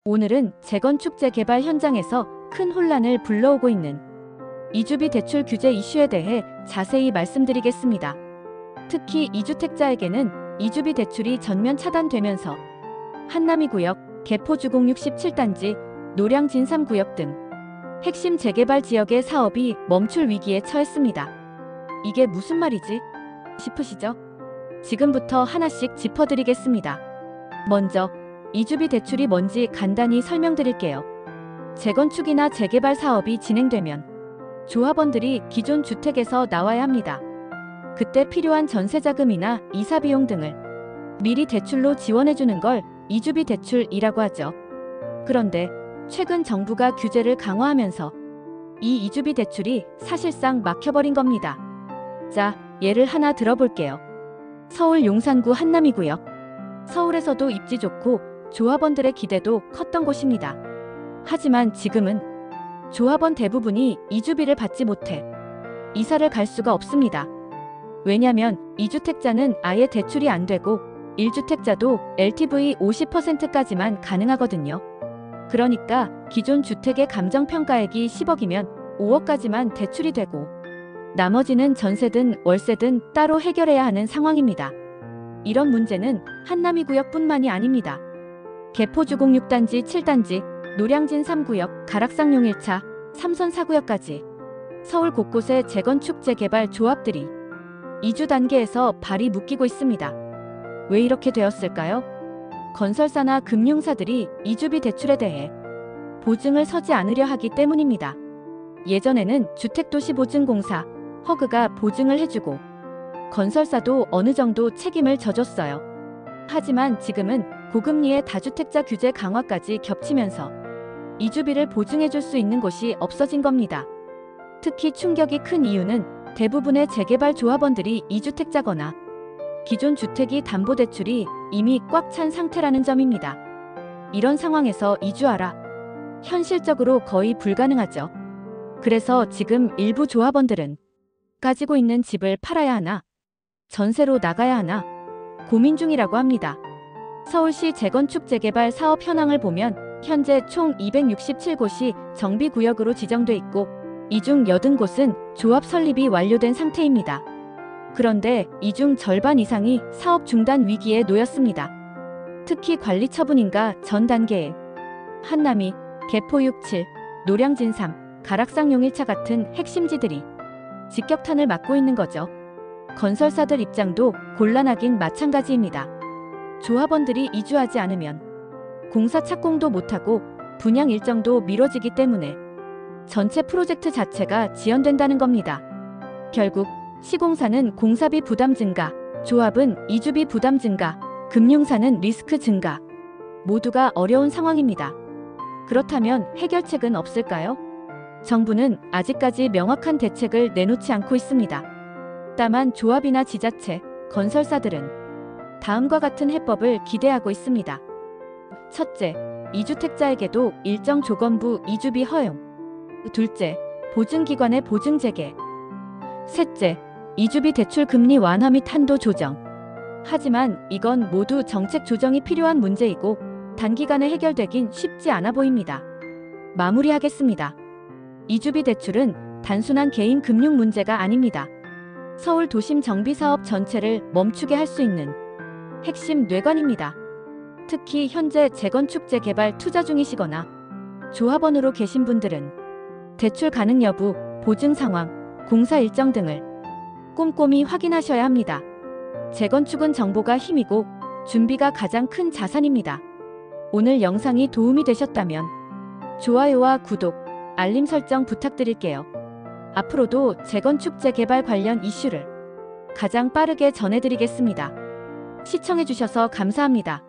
오늘은 재건축 재개발 현장에서 큰 혼란을 불러오고 있는 이주비 대출 규제 이슈에 대해 자세히 말씀드리겠습니다. 특히 이주택자에게는 이주비 대출이 전면 차단되면서 한남이구역, 개포주공 67단지, 노량 진삼구역 등 핵심 재개발 지역의 사업이 멈출 위기에 처했습니다. 이게 무슨 말이지? 싶으시죠? 지금부터 하나씩 짚어드리겠습니다. 먼저 이주비 대출이 뭔지 간단히 설명드릴게요. 재건축이나 재개발 사업이 진행되면 조합원들이 기존 주택에서 나와야 합니다. 그때 필요한 전세자금이나 이사비용 등을 미리 대출로 지원해주는 걸 이주비 대출이라고 하죠. 그런데 최근 정부가 규제를 강화하면서 이 이주비 대출이 사실상 막혀버린 겁니다. 자, 예를 하나 들어볼게요. 서울 용산구 한남이구역. 서울에서도 입지 좋고 조합원들의 기대도 컸던 곳입니다. 하지만 지금은 조합원 대부분이 이주비를 받지 못해 이사를 갈 수가 없습니다. 왜냐면 2주택자는 아예 대출이 안 되고 1주택자도 LTV 50%까지만 가능하거든요. 그러니까 기존 주택의 감정평가액이 10억이면 5억까지만 대출이 되고 나머지는 전세든 월세든 따로 해결해야 하는 상황입니다. 이런 문제는 한남이구역뿐만이 아닙니다. 개포주공 6단지, 7단지, 노량진 3구역, 가락상용 1차, 삼선 4구역까지 서울 곳곳의 재건축 재개발 조합들이 이주 단계에서 발이 묶이고 있습니다. 왜 이렇게 되었을까요? 건설사나 금융사들이 이주비 대출에 대해 보증을 서지 않으려 하기 때문입니다. 예전에는 주택도시보증공사, 허그가 보증을 해주고 건설사도 어느 정도 책임을 져줬어요. 하지만 지금은 고금리의 다주택자 규제 강화까지 겹치면서 이주비를 보증해줄 수 있는 곳이 없어진 겁니다. 특히 충격이 큰 이유는 대부분의 재개발 조합원들이 2주택자거나 기존 주택이 담보대출이 이미 꽉 찬 상태라는 점입니다. 이런 상황에서 이주하라. 현실적으로 거의 불가능하죠. 그래서 지금 일부 조합원들은 가지고 있는 집을 팔아야 하나, 전세로 나가야 하나 고민 중이라고 합니다. 서울시 재건축 재개발 사업 현황을 보면 현재 총 267곳이 정비구역으로 지정돼 있고 이 중 80곳은 조합 설립이 완료된 상태입니다. 그런데 이 중 절반 이상이 사업 중단 위기에 놓였습니다. 특히 관리처분인가 전 단계에 한남이, 개포 67, 노량진 3, 가락상용 1차 같은 핵심지들이 직격탄을 맞고 있는 거죠. 건설사들 입장도 곤란하긴 마찬가지입니다. 조합원들이 이주하지 않으면 공사 착공도 못하고 분양 일정도 미뤄지기 때문에 전체 프로젝트 자체가 지연된다는 겁니다. 결국 시공사는 공사비 부담 증가, 조합은 이주비 부담 증가, 금융사는 리스크 증가. 모두가 어려운 상황입니다. 그렇다면 해결책은 없을까요? 정부는 아직까지 명확한 대책을 내놓지 않고 있습니다. 다만 조합이나 지자체, 건설사들은 다음과 같은 해법을 기대하고 있습니다. 첫째, 2주택자에게도 일정 조건부 이주비 허용. 둘째, 보증기관의 보증 재개. 셋째, 이주비 대출 금리 완화 및 한도 조정. 하지만 이건 모두 정책 조정이 필요한 문제이고 단기간에 해결되긴 쉽지 않아 보입니다. 마무리하겠습니다. 이주비 대출은 단순한 개인 금융 문제가 아닙니다. 서울 도심 정비 사업 전체를 멈추게 할 수 있는 핵심 뇌관입니다. 특히 현재 재건축 재개발 투자 중이시거나 조합원으로 계신 분들은 대출 가능 여부, 보증 상황, 공사 일정 등을 꼼꼼히 확인하셔야 합니다. 재건축은 정보가 힘이고 준비가 가장 큰 자산입니다. 오늘 영상이 도움이 되셨다면 좋아요와 구독, 알림 설정 부탁드릴게요. 앞으로도 재건축 재개발 관련 이슈를 가장 빠르게 전해드리겠습니다. 시청해주셔서 감사합니다.